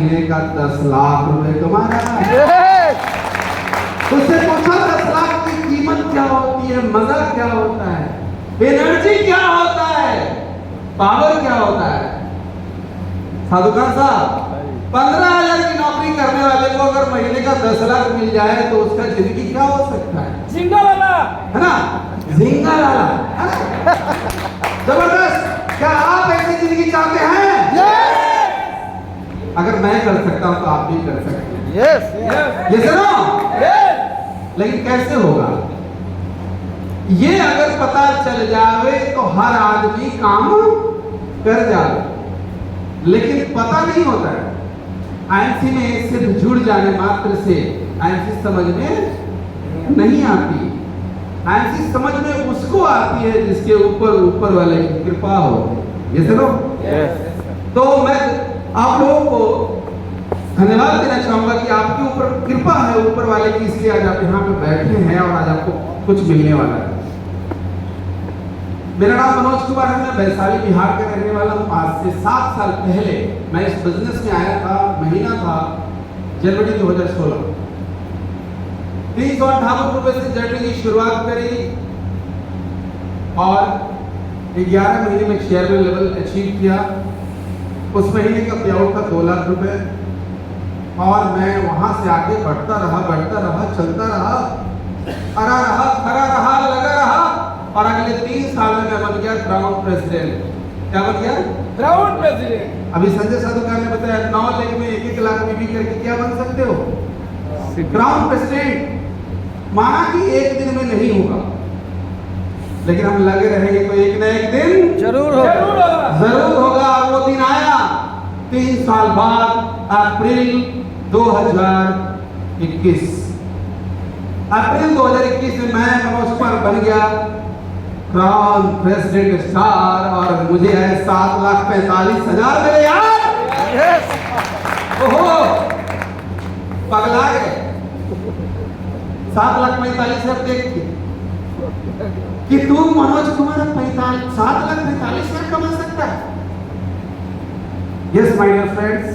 महीने का 10 लाख रुपए कमा रहा है। उससे पूछा 10 लाख की कीमत क्या होती है, मजा क्या होता है, एनर्जी क्या होता है, पावर क्या होता है। साधुकार साहब, 15,000 की नौकरी करने वाले को अगर महीने का 10 लाख मिल जाए तो उसका जिंदगी क्या हो सकता है? झिंगा वाला है ना, झिंगा वाला, है ना? जबरदस्त। क्या आप ऐसी जिंदगी चाहते हैं? अगर मैं कर सकता हूं तो आप भी कर सकते हैं। Yes no. लेकिन कैसे होगा ये? अगर पता चल जावे तो हर आदमी काम कर जावे, लेकिन पता नहीं होता है। आईएमसी में सिर्फ जुड़ जाने मात्र से आईएमसी समझ में नहीं आती। आईएमसी समझ में उसको आती है जिसके ऊपर वाले की कृपा हो। ये सुनो, तो मैं आप लोगों को धन्यवाद देना चाहूंगा कि आपके ऊपर कृपा है ऊपर वाले की, इसलिए आज आप यहाँ पे बैठे हैं और आज आपको कुछ मिलने वाला है। मेरा नाम मनोज कुमार है, मैं वैशाली बिहार का रहने वाला हूँ। आज से 7 साल पहले मैं इस बिजनेस में आया था। महीना था जनवरी 2016। 358 रुपए से जर्नी की शुरुआत करी और 11 महीने में शेयर में लेवल अचीव किया। उस महीने का पे आउट था 2 लाख रुपए और मैं वहां से आगे बढ़ता रहा, चलता रहा, अरा रहा, खड़ा रहा, लगा रहा और अगले 3 साल में मैं बन गया ग्राउंड प्रेसिडेंट। क्या बन गया? Ground president. अभी संजय साधुकार ने बताया 9 लेग में 1-1 लाख बीबी करके क्या बन सकते हो? Ground president. माना कि एक दिन में नहीं होगा, लेकिन हम लगे रहेंगे तो एक न एक दिन जरूर होगा। और वो दिन आया 3 साल बाद, अप्रैल 2021। अप्रैल 2021 में मैं मनोज कुमार बन गया क्राउन प्रेसिडेंट स्टार और मुझे है 7,45,000 मेरे यार। ओहो, पगला गए। 7,45,000 देख के कि तू मनोज कुमार 7,45,000 कमा सकता है। यस माय डियर फ्रेंड्स,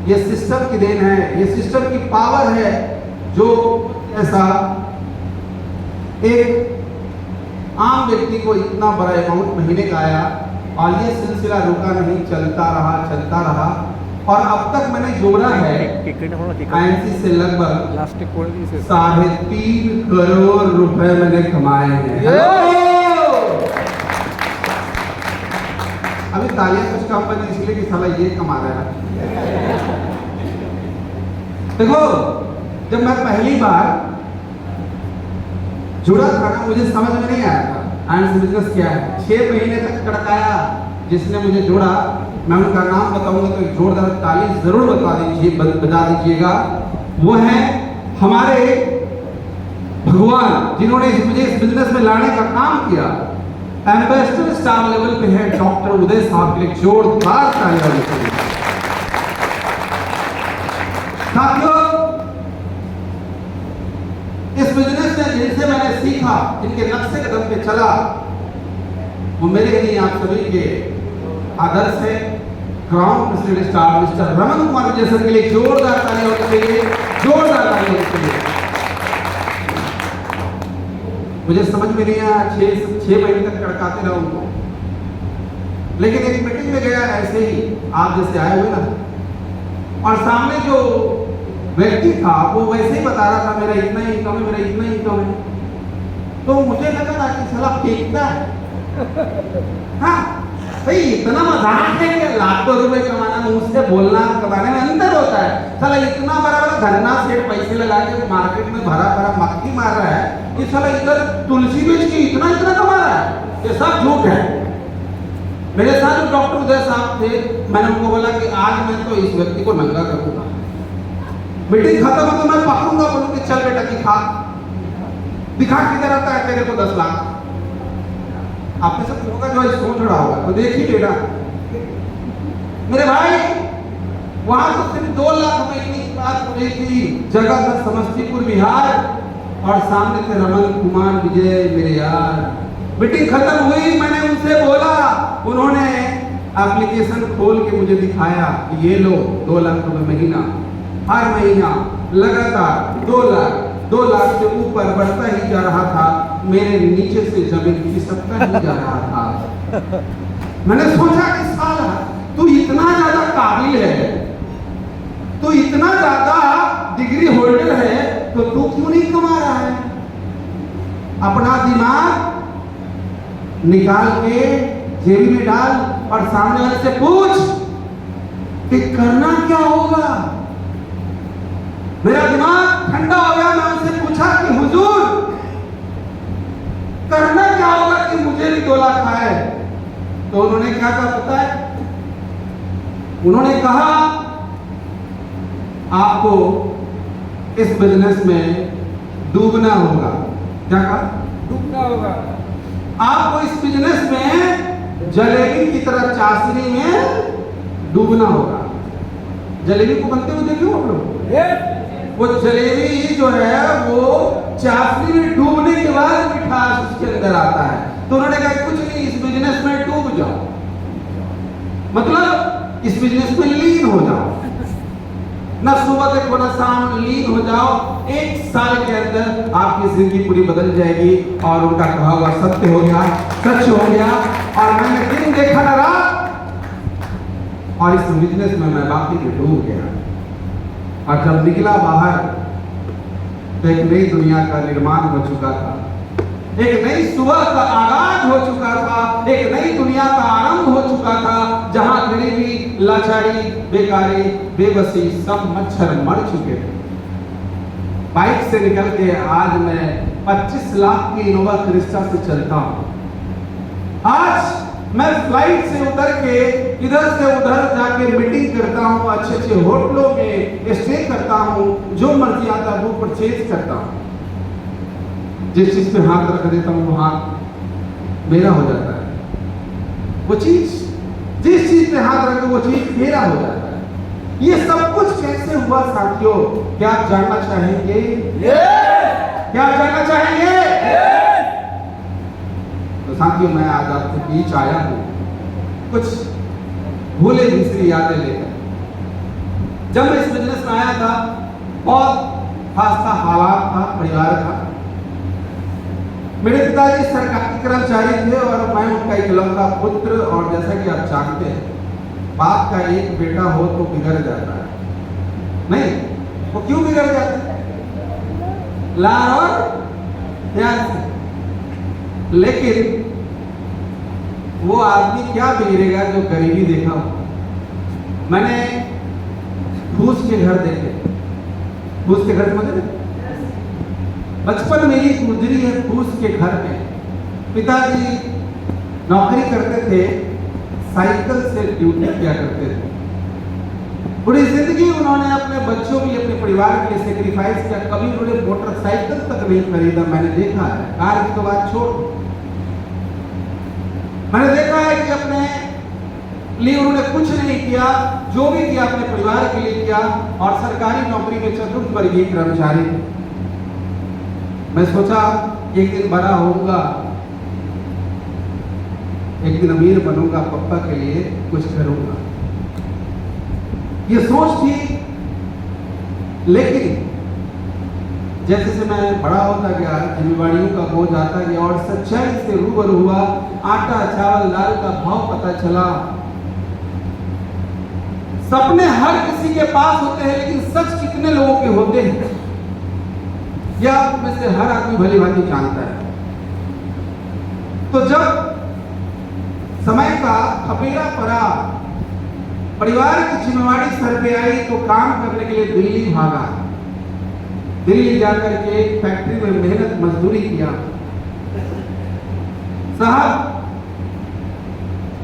ये सिस्टम की देन है, ये सिस्टम की पावर है जो ऐसा एक आम व्यक्ति को इतना बड़ा अमाउंट महीने का आया और ये सिलसिला रुका नहीं, चलता रहा और अब तक मैंने जोड़ा है आईएमसी से लगभग 3.5 करोड़ रुपए मैंने कमाए हैं। अभी तालियां कुछ कम बनी इसलिए कि साला ये कमा रहा है। देखो, जब मैं पहली बार जुड़ा था ना, मुझे समझ में नहीं आया था आईएमसी बिजनेस क्या है। 6 महीने तक कड़काया जिसने मुझे जोड़ा। मैं उनका नाम बताऊंगा तो एक जोरदार ताली जरूर बजा दीजिएगा। वो है हमारे भगवान, जिन्होंने मुझे इस बिजनेस में लाने का काम किया। एम्बेसडर स्टार लेवल पे है डॉक्टर उदय साहब के लिए जोरदार तालियां दीजिए। साथियों, इस बिजनेस में जिनसे मैंने सीखा, जिनके नक्शे कदम पे चला, वो मेरे लिए आप सभी के आदर्श है। Crown president star mister Raman Kumar Vijay sir के लिए जोरदार तालियां होनी चाहिए, जोरदार तालियां होनी चाहिए। मुझे समझ में नहीं आया, 6 महीने तक कड़काते रहा उनको, लेकिन एक मीटिंग में गया ऐसे ही आप जैसे आए हुए ना, और सामने जो व्यक्ति था वो वैसे ही बता रहा था मेरा इतना इनकम है, मेरा इतना इनकम है। तो मुझे लगा ना कि साला फेंकता है। हाँ भाई, इतना मजाक है कि लाखों रुपए कमाना, मुंह से बोलना कमाने में अंतर होता है। साला इतना बड़ा धरना सेठ पैसे लगा के मार्केट में भरा मक्खी मार रहा है, ये साला इधर तुलसी बेच के इतना कमा रहा है। ये सब झूठ है। मेरे साथ जो डॉक्टर उदय साहब थे, मैंने उनको बोला कि आज मैं तो इस व्यक्ति को नंगा करूंगा। मीटिंग खत्म हो तो मैं पकड़ूंगा, बोलूं कि चल बेटा दिखा किधर आता है तेरे को 10 लाख। आप में सब होगा जो सोच रहा होगा तो देख ही लेना मेरे भाई। वहां तो सिर्फ 2 लाख रुपए की बात हो रही थी। जगह था समस्तीपुर बिहार और सामने थे रमन कुमार विजय मेरे यार। मीटिंग खत्म हुई, मैंने उनसे बोला, उन्होंने एप्लीकेशन खोल के मुझे दिखाया कि ये लो 2 लाख रुपए महीना, हर महीना लगातार 2 लाख से ऊपर बढ़ता ही जा रहा था। मेरे नीचे से जमीन खिसकता ही जा रहा था। मैंने सोचा कि साला तू इतना ज्यादा काबिल है, तू इतना ज्यादा डिग्री होल्डर है, तो तू क्यों नहीं कमा रहा है? अपना दिमाग निकाल के जेबी में डाल और सामने वाले से पूछ कि करना क्या होगा। मेरा दिमाग ठंडा हो गया। मैं उनसे पूछा कि हुजूर करना क्या होगा कि मुझे भी 2 लाख आए? तो उन्होंने क्या कहा पता है? उन्होंने कहा आपको इस बिजनेस में डूबना होगा। क्या कहा? डूबना होगा। आपको इस बिजनेस में जलेबी की तरह चाशनी में डूबना होगा। जलेबी को बनते हुए देखे हो आप लोग? वो जलेबी जो है वो चाशनी में डूबने के बाद मिठास उसके अंदर आता है। तो उन्होंने कहा कुछ नहीं, इस बिजनेस में डूब जाओ, मतलब इस बिजनेस में लीन हो जाओ, ना सुबह देखो ना शाम, लीन हो जाओ। 1 साल के अंदर आपकी जिंदगी पूरी बदल जाएगी। और उनका कहा हुआ सत्य हो गया, सच हो गया। और मैंने दिन देखा ना रात, और इस बिजनेस में मैं बाकी में डूब गया। और जब निकला बाहर तो एक नई दुनिया का निर्माण हो चुका था, एक नई सुबह का आगाज हो चुका था, एक नई दुनिया का आरंभ हो चुका था, जहां गरीबी, लाचारी, बेकारी, बेबसी सब मच्छर मर चुके थे। बाइक से निकल के आज मैं 25 लाख की इनोवा क्रिस्टा से चलता हूं। आज मैं फ्लाइट से उतर के इधर से उधर जाके मीटिंग करता हूं, अच्छे होटलों में स्टे करता हूं, जो मर्जी आता है वो परचेज करता हूं। जिस चीज पे हाथ रख देता हूं वो हाथ मेरा हो जाता है। वो चीज, जिस चीज पे हाथ रखे वो चीज मेरा हो जाता है। ये सब कुछ कैसे हुआ साथियों? क्या आप जानना चाहेंगे? क्या आप जानना चाहेंगे? तो साथियों मैं आज आपके बीच आया हूं कुछ भूले बिसरी यादें लेकर। जब मैं इस बिजनेस में आया था बहुत खासा हालात था, परिवार था। मेरे पिताजी सरकारी कर्मचारी थे और मैं उनका इकलौता पुत्र। और जैसा कि आप जानते हैं बाप का एक बेटा हो तो बिगड़ जाता है, नहीं वो क्यों बिगड़ जाता है? लाड़ और प्यार से। लेकिन वो आदमी क्या बिगड़ेगा जो गरीबी देखा हो। मैंने फूस के घर देखे। फूस के घर समझ रहे? बचपन मेरी गुजरी है फूस के घर में। पिताजी नौकरी करते थे, साइकिल से ड्यूटी किया करते थे। पूरी जिंदगी उन्होंने अपने बच्चों के लिए, अपने परिवार के लिए सेक्रीफाइस किया। कभी उन्होंने मोटरसाइकिल तक नहीं खरीदा, मैंने देखा है। कार की तो बात छोड़, मैंने देखा है कि अपने लिए उन्होंने कुछ नहीं किया, जो भी किया अपने परिवार के लिए किया। और सरकारी नौकरी में चतुर्थ वर्गीय कर्मचारी थे। मैं सोचा एक दिन बड़ा होऊंगा, एक दिन अमीर बनूंगा, पापा के लिए कुछ करूंगा, ये सोच थी। लेकिन जैसे से मैं बड़ा होता गया, जिम्मेवारियों का बोझ आता गया और सच्चाई से रूबरू हुआ, आटा चावल दाल का भाव पता चला। सपने हर किसी के पास होते हैं, लेकिन सच कितने लोगों के होते हैं यह आप में से हर आदमी भली भांति जानता है। तो जब समय का खपेरा पड़ा, परिवार की जिम्मेवारी सर पे आई, तो काम करने के लिए दिल्ली भागा। दिल्ली जाकर के एक फैक्ट्री में मेहनत मजदूरी किया। साहब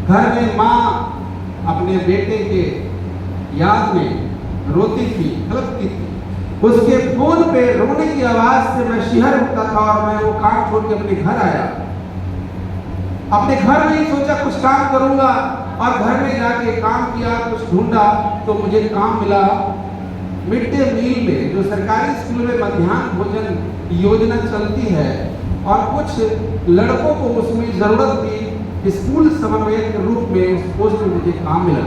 घर में माँ अपने बेटे के याद में रोती थी, तड़पती थी। उसके फोन पे रोने की आवाज से मैं शिहर उठता था और मैं वो काम छोड़ के अपने घर आया। अपने घर में ही सोचा कुछ काम करूंगा, और घर में जाके काम किया, कुछ ढूंढा तो मुझे काम मिला मिड डे मील में, जो सरकारी स्कूल में मध्याह्न भोजन योजना चलती है। और कुछ लड़कों को उसमें जरूरत थी स्कूल समन्वयक के रूप में उस पोस्ट में मुझे काम मिला।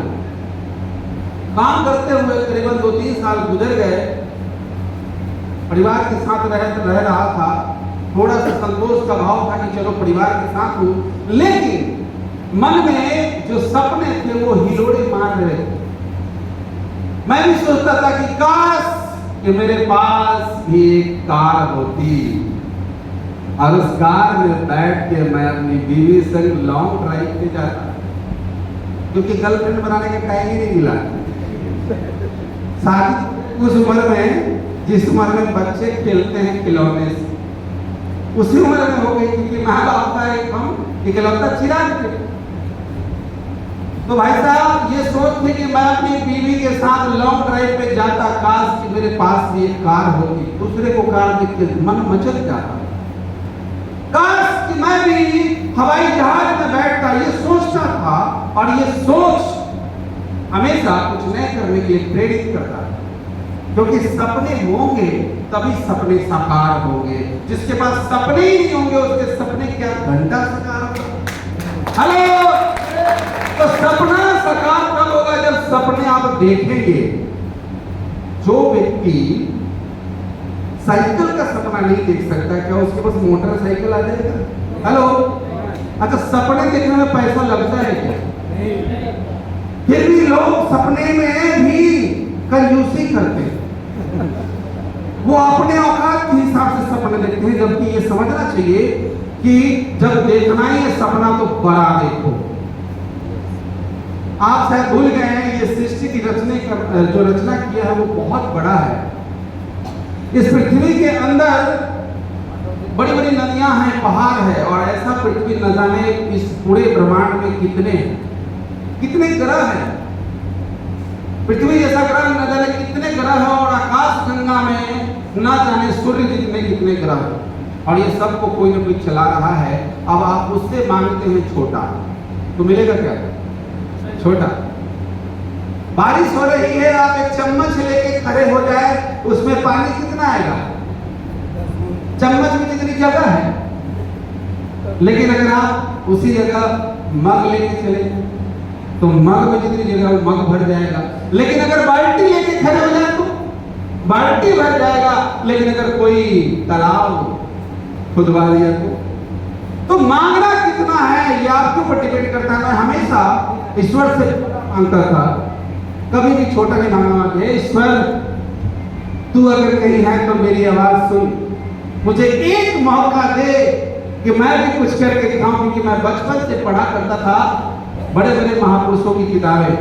काम करते हुए करीबन 2-3 साल गुजर गए। परिवार के साथ रह रहा था, थोड़ा सा संतोष का भाव था कि चलो परिवार के साथ हूँ, लेकिन मन में जो सपने थे वो हिलोड़े मार रहे थे। मैं भी सोचता था कि काश कि मेरे पास भी एक कार होती और उस कार में बैठ के मैं अपनी बीवी संग लॉन्ग ड्राइव पे जाता, क्योंकि गर्लफ्रेंड बनाने का टाइम ही नहीं मिला। शादी उस उम्र में, जिस उम्र में बच्चे खेलते हैं खिलौने से, उसी उम्र में हो गई, क्योंकि माँ बाप का एक हम इकलौता चिराग थे। तो भाई साहब ये सोच थी कि मैं अपनी बीवी के साथ लॉन्ग ड्राइव पे जाता, काश कि मेरे पास भी एक कार होती। दूसरे को कार देख के मन मचल जाता, काश कि मैं भी हवाई जहाज में बैठता, ये सोचता था। और ये सोच हमेशा कुछ नया करने के लिए प्रेरित करता है, क्योंकि सपने होंगे तभी सपने साकार होंगे। जिसके पास सपने ही नहीं होंगे उसके सपने क्या घंटा साकार होगा। हेलो, तो सपना साकार तब होगा जब सपने आप देखेंगे। जो व्यक्ति साइकिल का सपना नहीं देख सकता, क्या उसके पास मोटरसाइकिल आ जाएगा? हेलो, अच्छा सपने देखने में पैसा लगता है क्या? फिर भी लोग सपने में भी कंजूसी करते हैं, वो अपने औकात के हिसाब से सपने देखते हैं, जबकि ये समझना चाहिए कि जब देखना ही है सपना तो बड़ा देखो। आप शायद भूल गए हैं, ये सृष्टि की जो रचना किया है वो बहुत बड़ा है। इस पृथ्वी के अंदर बड़ी बड़ी नदियां हैं, पहाड़ है, और ऐसा पृथ्वी न जाने इस पूरे ब्रह्मांड में कितने ग्रह हैं। पृथ्वी जैसा ग्रह न जाने कितने ग्रह हैं, और आकाश गंगा में न जाने सूर्य जितने कितने ग्रह हैं, और ये सबको कोई न कोई चला रहा है। अब आप उससे मांगते हैं छोटा, तो मिलेगा क्या? छोटा। बारिश हो रही है, आप एक चम्मच लेके खड़े हो जाए, उसमें पानी कितना आएगा? चम्मच में जितनी जगह है। लेकिन अगर आप उसी जगह मग लेके चले तो मग में जितनी जगह वो मग भर जाएगा। लेकिन अगर बाल्टी लेके खड़े हो जाए तो बाल्टी भर जाएगा। लेकिन अगर कोई तालाब खुदवा लिया तो मांगना कितना है ये आपके ऊपर डिपेंड करता है। मैं हमेशा ईश्वर से मांगता था, कभी भी छोटा नहीं मांगा। ईश्वर तू अगर कहीं है तो मेरी आवाज सुन, मुझे एक मौका दे कि मैं भी कुछ करके दिखाऊं। क्योंकि मैं बचपन से पढ़ा करता था बड़े बड़े महापुरुषों की किताबें।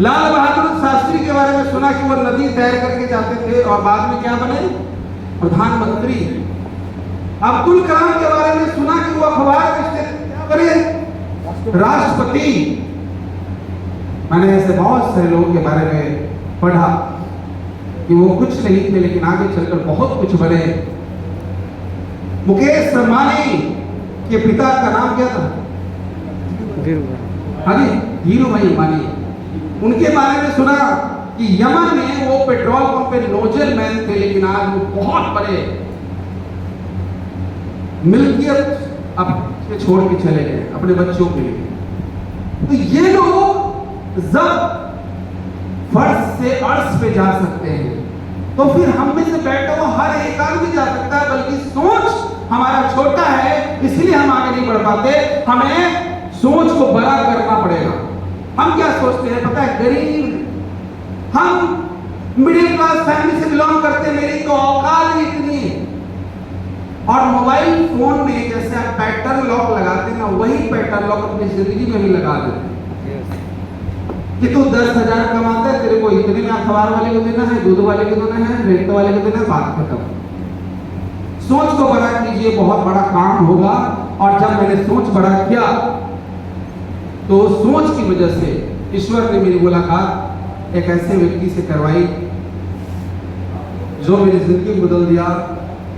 लाल बहादुर शास्त्री के बारे में सुना कि वो नदी तैर करके जाते थे और बाद में क्या बने? प्रधानमंत्री। अब्दुल कलाम के बारे में सुना कि वो अखबार लिखते थे, क्या बने? राष्ट्रपति। मैंने ऐसे बहुत सारे लोगों के बारे में पढ़ा कि वो कुछ नहीं थे लेकिन आगे चलकर बहुत कुछ बने। मुकेश अंबानी के पिता का नाम क्या था? हाँ जी, धीरूभाई अंबानी। उनके बारे में सुना कि यमन में वो पेट्रोल पंप पे नोजल मैन थे, लेकिन आज वो बहुत बड़े मिल्कियत अब छोड़ के चले गए अपने बच्चों के लिए। तो ये लोग जब फर्श से अर्श पे जा सकते हैं तो फिर हम में से बैठा हुआ हर एक आदमी जा सकता है, बल्कि सोच हमारा छोटा है इसलिए हम आगे नहीं बढ़ पाते। हमें सोच को बड़ा करना पड़ेगा। हम क्या सोचते हैं पता है? गरीब, हम मिडिल क्लास फैमिली से बिलोंग करते हैं, मेरी तो औकात ही इतनी है। और मोबाइल फोन में जैसे आप पैटर्न लॉक लगाते हैं ना, वही पैटर्न लॉक अपनी जिंदगी में भी लगा देते हैं कि तू 10,000 कमाता है, तेरे को इतने में अखबार वाले को देना है, दूध वाले को देना है, रेट वाले को देना है, बात खत्म। सोच को बड़ा कीजिए, बहुत बड़ा काम होगा। और जब मैंने सोच बड़ा किया तो सोच की वजह से ईश्वर ने मेरी मुलाकात एक ऐसे व्यक्ति से करवाई जो मेरी जिंदगी बदल दिया।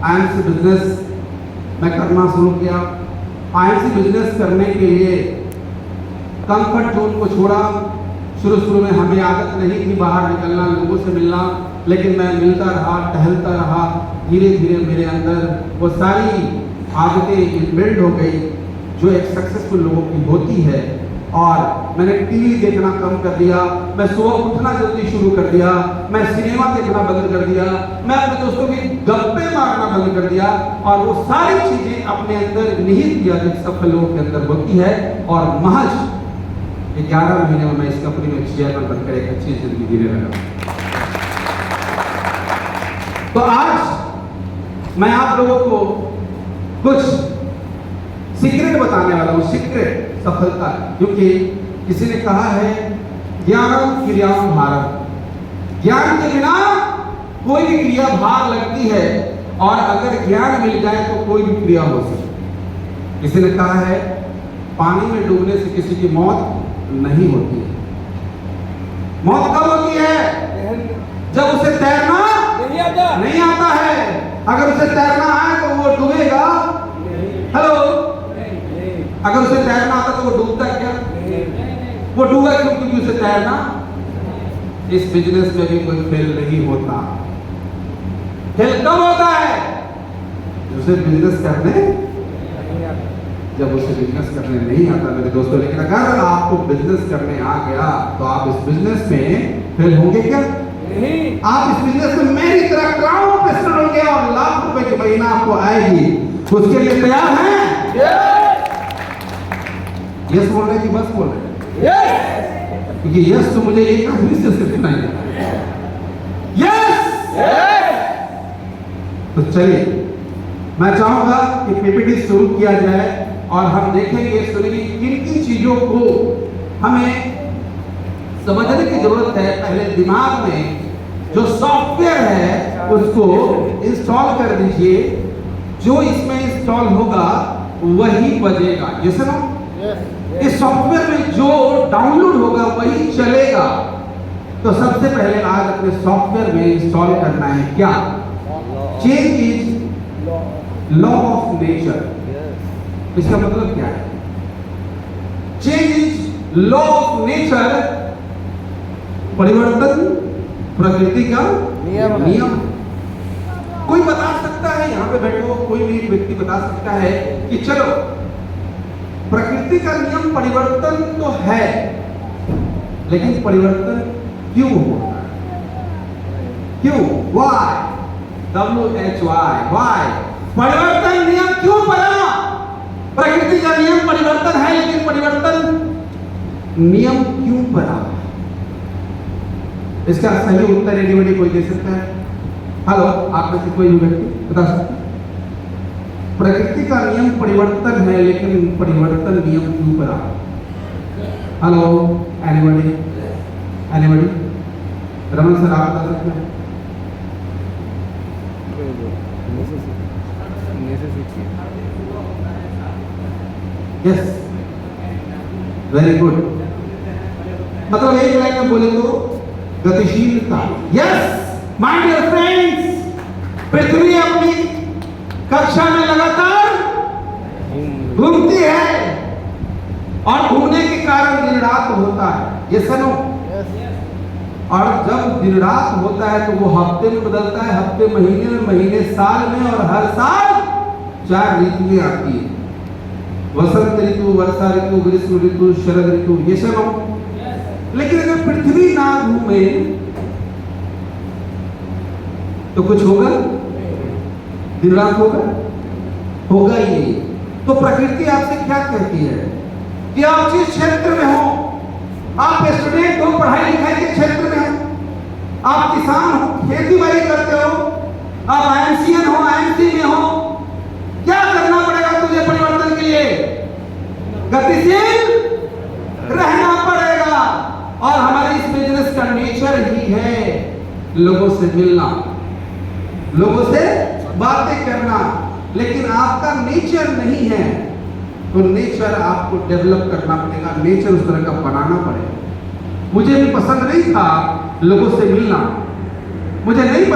आईएमसी बिजनेस मैं करना शुरू किया। आईएमसी बिजनेस करने के लिए कंफर्ट जोन को छोड़ा। शुरू में हमें आदत नहीं थी बाहर निकलना, लोगों से मिलना, लेकिन मैं मिलता रहा, टहलता रहा। धीरे धीरे मेरे अंदर वो सारी आदतें बिल्ड हो गई। जो एक सक्सेसफुल लोगों की होती है। और मैंने टीवी देखना कम कर दिया, मैं सुबह उठना जल्दी शुरू कर दिया, मैं सिनेमा देखना बंद कर दिया, मैं अपने दोस्तों की गप्पे मारना बंद कर दिया, और वो सारी चीजें अपने अंदर निहित किया जो सफल लोगों के अंदर होती है। और महज 11 महीने में मैं इस कंपनी में चेयरमैन बनकर एक अच्छी जिंदगी जीने लगा। तो आज मैं आप लोगों को कुछ सीक्रेट बताने वाला हूं, सीक्रेट सफलता, क्योंकि किसी ने कहा है ज्ञानम क्रियाम भारम, ज्ञान के बिना कोई भी क्रिया भार लगती है, और अगर ज्ञान मिल जाए तो कोई भी क्रिया हो सकती। किसी ने कहा है पानी में डूबने से किसी की मौत नहीं होती है। मौत कब होती है? जब उसे तैरना नहीं आता है। अगर उसे तैरना आए तो वो डूबेगा? हेलो, अगर उसे तैरना आता तो वो डूबता क्या? वो डूबा क्यों? क्योंकि उसे तैरना। इस बिजनेस में भी कोई फेल नहीं होता। फेल कब होता है? उसे बिजनेस करने, जब उसे बिजनेस करने नहीं आता मेरे दोस्तों। लेकिन अगर आपको बिजनेस करने आ गया तो आप इस बिजनेस में फेल होंगे क्या? नहीं। आप इस बिजनेस में मेरी तरह क्राउन पे चढ़ोगे और लाख रुपए की महीना आपको आएगी। उसके लिए तैयार हैं? यस बोल रहे कि बस बोल रहे? यस। क्योंकि यस तो मुझे एक आदमी से सिर्फ नहीं है। यस। तो चलिए, मैं चाहूंगा कि पीपीटी शुरू किया जाए और हम देखेंगे, सुनेंगे किन किन चीजों को हमें समझने की जरूरत है। पहले दिमाग में जो सॉफ्टवेयर है उसको इंस्टॉल कर दीजिए। जो इसमें इंस्टॉल होगा वही बजेगा। ये सुनो, इस सॉफ्टवेयर में जो डाउनलोड होगा वही चलेगा। तो सबसे पहले आज अपने सॉफ्टवेयर में इंस्टॉल करना है क्या? Change is law of nature. इसका मतलब क्या है? Change is law of nature, परिवर्तन प्रकृति का नियम। कोई बता सकता है, यहाँ पे बैठे हो कोई भी व्यक्ति बता सकता है कि चलो प्रकृति का नियम परिवर्तन तो है, लेकिन परिवर्तन क्यों होता है? क्यों? Why? WHY, why? परिवर्तन नियम क्यों बना? प्रकृति का नियम परिवर्तन है, लेकिन परिवर्तन नियम क्यों बना? इसका सही उत्तर एनीबॉडी कोई दे सकता है? हेलो, आप में से कोई भी व्यक्ति बता सकता है? प्रकृति का नियम परिवर्तन है, लेकिन परिवर्तन नियम क्यों बना? Hello, anybody? Anybody? Raman sir, आप बता सकते हैं? Yes, very good. मतलब एक लाइन में बोले तो गतिशीलता। यस माय डियर फ्रेंड्स, पृथ्वी अपनी कक्षा में लगातार घूमती है और घूमने के कारण दिन रात होता है। ये सुनो, और जब दिन रात होता है तो वो हफ्ते में बदलता है, हफ्ते महीने में, महीने साल में, और हर साल 4 ऋतुएं आती है। वसंत ऋतु, वर्षा ऋतु, ग्रीष्म ऋतु, शरद ऋतु। ये सुनो, लेकिन अगर पृथ्वी ना घूमे तो कुछ होगा? दिन रात होगा ही नहीं। तो प्रकृति आपसे क्या कहती है कि आप जिस क्षेत्र में हो, आप स्टूडेंट हो, पढ़ाई लिखाई के क्षेत्र में हो, आप किसान हो, खेती बाड़ी करते हो, आप आईएमसीएन हो, आईएमसी में हो, क्या करना पड़ेगा तुझे परिवर्तन के लिए? गतिशील रहना पड़ेगा। और हमारे इस बिजनेस का नेचर ही है लोगों से मिलना, लोगों से बातें करना। लेकिन आपका नेचर नहीं है, तो नेचर आपको डेवलप करना पड़ेगा, नेचर उस तरह का बनाना पड़ेगा। मुझे भी पसंद नहीं था लोगों से मिलना, मुझे नहीं